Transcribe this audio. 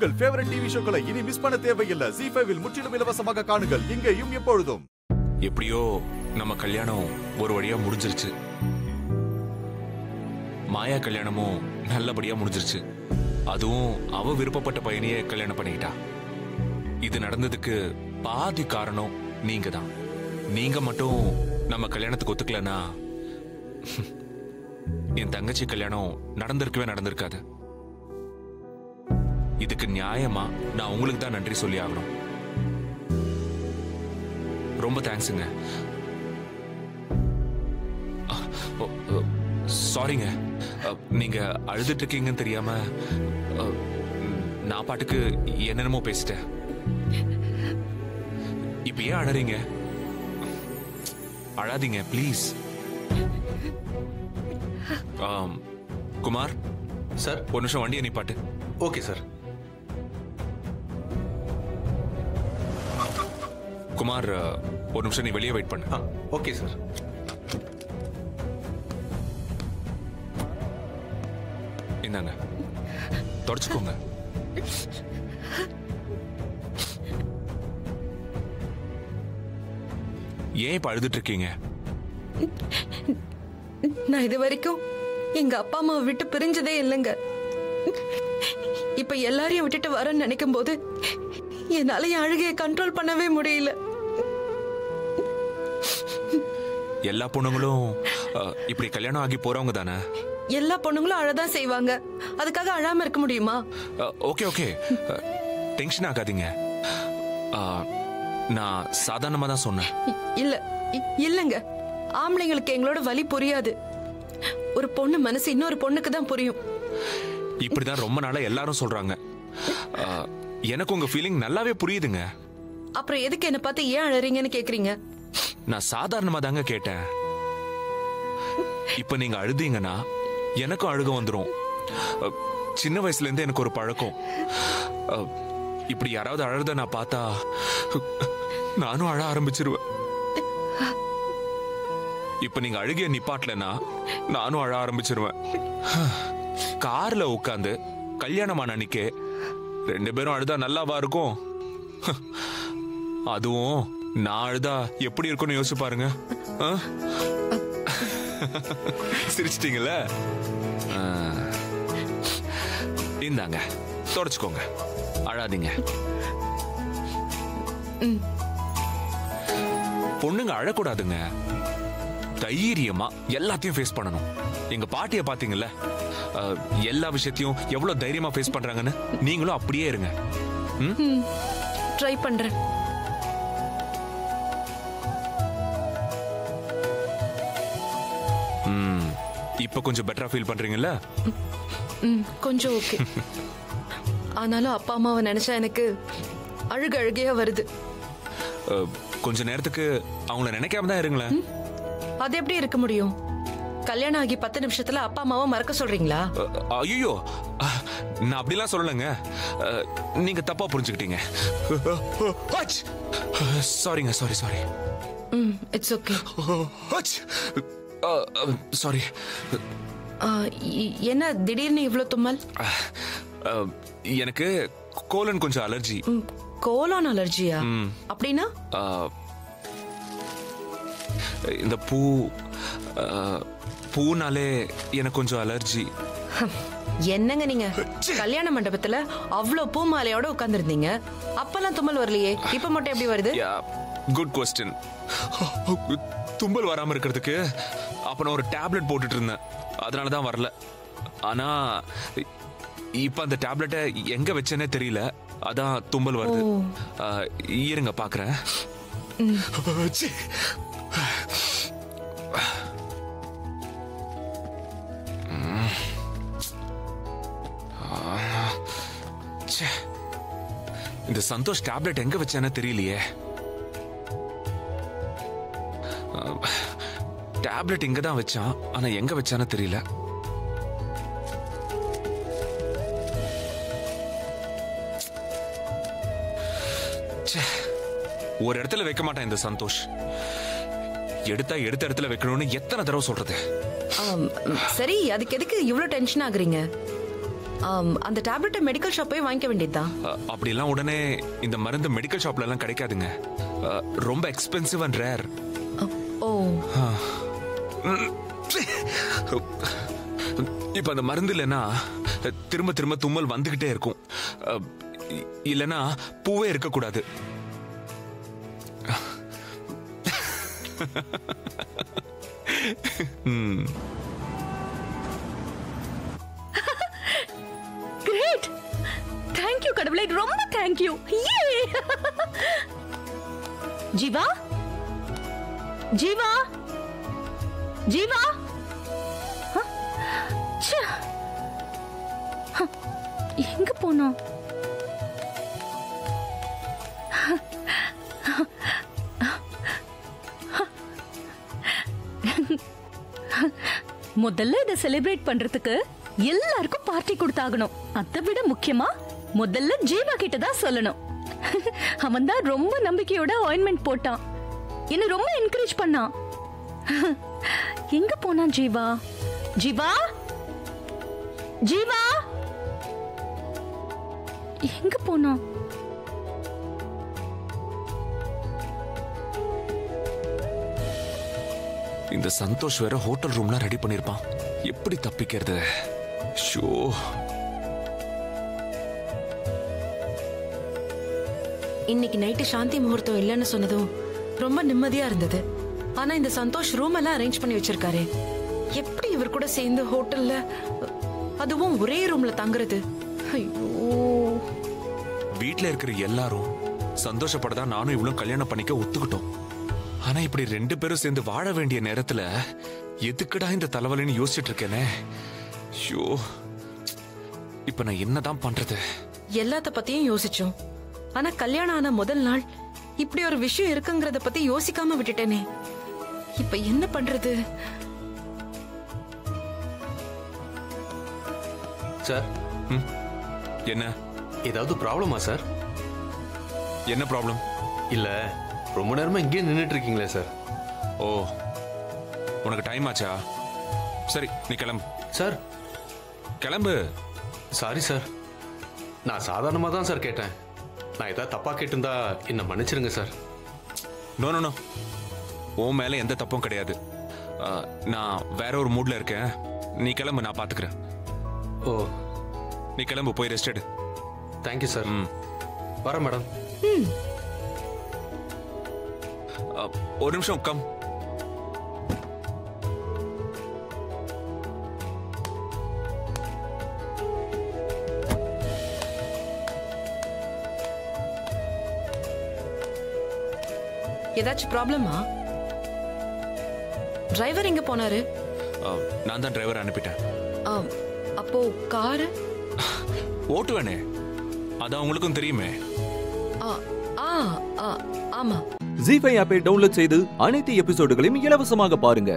உங்கள் favourite TV ஷோக்களை இனி miss பண்ண தேவையில்லை. ஜீ5 இல் முற்றிலும் இலவசமாக காணுங்கள். இங்கேயும் எப்பொழுதும். எப்படியோ நம்ம கல்யாணம் ஒரு வழியா முடிஞ்சிருச்சு. மாயா கல்யாணமும் நல்லபடியா முடிஞ்சிருச்சு. அதுவும் அவ விருப்பப்பட்ட பையனையே கல்யாணம் பண்ணிக்கிட்டா. இது நடந்ததுக்கு பாதி காரணம் நீங்க தான். நீங்க மட்டும் நம்ம கல்யாணத்துக்கு ஒத்துக்கலன்னா என் தங்கச்சி கல்யாணம் நடந்திருக்காது. இதுக்கு நியாயமா நான் உங்களுக்கு தான் நன்றி சொல்லி ஆகணும். ரொம்ப தேங்க்ஸுங்க. சாரிங்க, நீங்க அழுதுட்டு இருக்கீங்கன்னு தெரியாம நான் பாட்டுக்கு என்னென்னமோ பேசிட்டேன். இப்ப ஏன் அழறீங்க? அழாதீங்க ப்ளீஸ். குமார் சார், ஒரு நிமிஷம் வண்டியை நிப்பாட்டு. Okay sir. குமார், ஒரு நிமிஷம் நீ வெளியே வெயிட் பண்ணு. Okay sir. இந்தாங்க, தொடச்சுக்கோங்க. ஏன் இப்ப அழுதுட்டு இருக்கீங்க? நான் இது வரைக்கும் எங்க அப்பா அம்மாவை விட்டு பிரிஞ்சதே இல்லைங்க. இப்ப எல்லாரையும் விட்டுட்டு வரேன்னு நினைக்கும் போது என்னால என் அழுகையை கண்ட்ரோல் பண்ணவே முடியல. எல்லா பொண்ணுங்களும் இப்படி கல்யாணம் ஆகி போறவங்க தானே? எல்லா பொண்ணுங்களும் அழதான் செய்வாங்க. அதுக்காக அழாம இருக்க முடியுமா? ஓகே ஓகே, டென்ஷன் ஆகாதீங்க. நான் சாதாரணமா தான் சொன்னேன். இல்லங்க, ஆம்பளைங்களுக்கு எங்களோட வலி புரியாது. ஒரு பொண்ணு மனசு இன்னொரு பொண்ணுக்கு தான் புரியும். இப்படிதான் ரொம்ப நாளா எல்லாரும் சொல்றாங்க. எனக்கு உங்க ஃபீலிங் நல்லாவே புரியுதுங்க. அப்புறம் எதுக்கு என்ன பார்த்து ஏன் அழறீங்கன்னு கேக்குறீங்க? நான் சாதாரணமா தாங்க கேட்டேன். இப்ப நீங்க அழுதீங்கன்னா எனக்கும் அழுக வந்துரும். சின்ன வயசுல இருந்து எனக்கு ஒரு பழக்கம். இப்படி யாராவது அழுத நான் பார்த்தா நானும் அழ ஆரம்பிச்சிருவேன். இப்ப நீங்க அழுகிய நிப்பாட்டலனா நானும் அழ ஆரம்பிச்சிருவேன். கார்ல உட்காந்து கல்யாணமான அன்னைக்கே 2 பேரும் அழுதா நல்லாவா இருக்கும்? அதுவும் நான் அழுதா எப்படி இருக்கும்னு யோசிச்சு பாருங்க. சிரிச்சிட்டீங்கல்ல? இந்தாங்க, தொடச்சுக்கோங்க. அழாதீங்க. பொண்ணுங்க அழக்கூடாதுங்க. தைரியமா எல்லாத்தையும் ஃபேஸ் பண்ணணும். எங்க பாட்டிய பாத்தீங்கல்ல, எல்லா விஷயத்தையும் எவ்வளவு தைரியமா ஃபேஸ் பண்றாங்கன்னு. நீங்களும் அப்படியே இருங்க. ட்ரை பண்றேன். இப்ப கொஞ்சம் பெட்டரா ஃபீல் பண்றீங்கல்ல? கொஞ்சம் ஓகே. ஆனாலும் அப்பா அம்மாவை நினைச்சா எனக்கு அழுகையா வருது. கொஞ்ச நேரத்துக்கு அவங்கள நினைக்காம தான் இருங்களேன். அது எப்படி இருக்க முடியும்? கல்யாணம் ஆகி 10 நிமிஷத்துல அப்பா அம்மாவை மறக்க சொல்றீங்களா? ஐயோ, நான் அப்படிலாம் சொல்லலங்க. நீங்க தப்பா புரிஞ்சுக்கிட்டீங்க. சாரிங்க, சாரி. It's okay. சாரி. என்ன திடீர்னு இவ்ளோ தும்மல்? எனக்கு கோலன் கொஞ்சம் அலர்ஜி. கோலான் அலர்ஜியா? அப்படின்னா இந்த பூனாலே எனக்கு கொஞ்சம் அலர்ஜி. என்னங்க நீங்க கல்யாண மண்டபத்துல அவ்வளவு பூ மாலையோட உட்கார்ந்திருந்தீங்க, அப்பெல்லாம் தும்மல் வரலையே, இப்ப மட்டும் எப்படி வருது? Good question. தும்மல் வராம இருக்கிறதுக்கு அப்ப நான் ஒரு டேப்லெட் போட்டுட்டு இருந்தேன், அதனாலதான் வரல. ஆனா இப்ப அந்த டேப்லெட்டை எங்க வச்சேனே தெரியல, அதான் தும்மல் வருது. இருங்க பாக்குறேன். இந்த சந்தோஷ் டேப்லெட் எங்க வச்சேன்னு தெரியலையே. டேப்லெட் இங்க தான் வச்சான், ஆனா எங்க வச்சான்னு தெரியல. ஒரு இடத்துல வைக்க மாட்டான் இந்த சந்தோஷ். எடுத்த இடத்துல வைக்கணும்னு எத்தனை தடவை சொல்றது? சரி, அதுக்கு எதுக்கு இவ்வளவு டென்ஷன் ஆகுறீங்க? அந்த டேப்லெட்டை மெடிக்கல் ஷாப் போய் வாங்கிக்க வேண்டியதுதான். அப்படிலாம் உடனே இந்த மருந்து மெடிக்கல் ஷாப்ல எல்லாம் கிடைக்காதுங்க. ரொம்ப எக்ஸ்பென்சிவ் அண்ட் ரேர். ஓ, இப்ப அந்த மருந்து இல்லைன்னா திரும்ப திரும்ப தும்மல் வந்துகிட்டே இருக்கும். இல்லைன்னா பூவே இருக்கக்கூடாது. கிரேட், தேங்க் யூ கடவுளே, ரொம்ப தேங்க் யூ. ஜீவா, ஜீவா, ஜீவா, எங்க போனோம்? முதல்ல இதை செலிப்ரேட் பண்றதுக்கு எல்லாருக்கும் பார்ட்டி கொடுத்தாகணும். அதை விட முக்கியமா முதல்ல ஜீவா கிட்ட தான் சொல்லணும். அவன் தான் ரொம்ப நம்பிக்கையோட ஆயின்மெண்ட் போட்டான், என்ன ரொம்ப என்கரேஜ் பண்ணான். எங்க போனான் ஜீவா? ஜீவா, ஜீவா, எங்க போனான்? இந்த சந்தோஷ் வேற ஹோட்டல் ரூம்லாம் ரெடி பண்ணிருப்பான். எப்படி தப்பிக்கிறது? ஷோ, இன்னைக்கு நைட்டு சாந்தி முகூர்த்தம் இல்லைன்னு சொன்னதும் ரொம்ப நிம்மதியா இருந்தது. ஆனா இந்த சந்தோஷ் ரூம் எல்லாம் அரேஞ்ச் பண்ணி வச்சிருக்காரு. எப்படி இவர் கூட சேர்ந்து ஹோட்டல்ல, அதுவும் ஒரே ரூம்ல தங்குறது? ஐயோ, வீட்ல இருக்கிற எல்லாரும் சந்தோஷப்படதான் நானும் இவ்வளவு கல்யாணம் பண்ணிக்க ஒத்துக்கிட்டோம். ஆனா இப்படி 2 பேரும் சேர்ந்து வாழ வேண்டிய நேரத்துல எதுக்குடா இந்த தலைவலின்னு யோசிச்சுட்டு இருக்கேனே. ஷோ, இப்ப நான் என்னதான் பண்றது? எல்லாத்த பத்தியும் யோசிச்சோம். ஆனா கல்யாணம் ஆன முதல் நாள் இப்படி ஒரு விஷயம் இருக்குங்கறத பத்தி யோசிக்காம விட்டுட்டேனே. இப்ப என்ன பண்றது? சார், என்ன ஏதாவது ப்ராப்ளமா சார்? என்ன ப்ராப்ளம்? இல்ல, ரொம்ப நேரமா இங்கே நின்றுட்டு இருக்கீங்களே சார். ஓ, உனக்கு டைம் ஆச்சா? சரி, நீ கிளம்பு. சார், கிளம்பு. சாரி சார், நான் சாதாரணமா தான் சார் கேட்டேன். நான் ஏதாவது தப்பா கேட்டிருந்தா என்ன மன்னிச்சிருங்க சார். நோ நோ நோ, உன் மேல எந்த தப்பும் கிடையாது. நான் வேற ஒரு மூட்ல இருக்கேன். நீ கிளம்பு, நான் பாத்துக்கிறேன். ஓ, நீ கிளம்பு, போய் ரெஸ்ட் எடு. Thank you sir. வரேன் மேடம். ஒரு நிமிஷம் கம். ஏதாச்சும் ப்ராப்ளமா? டிரைவர் எங்க போனாரு? நான் தான் டிரைவர் அனுப்பிட்டேன். அப்போ காரு ஓட்டுவேனே, அதான் உங்களுக்கும் தெரியுமே. ஆமா. ஜீ5 ஆப்பை டவுன்லோட் செய்து அனைத்து எபிசோடுகளையும் இலவசமாக பாருங்க.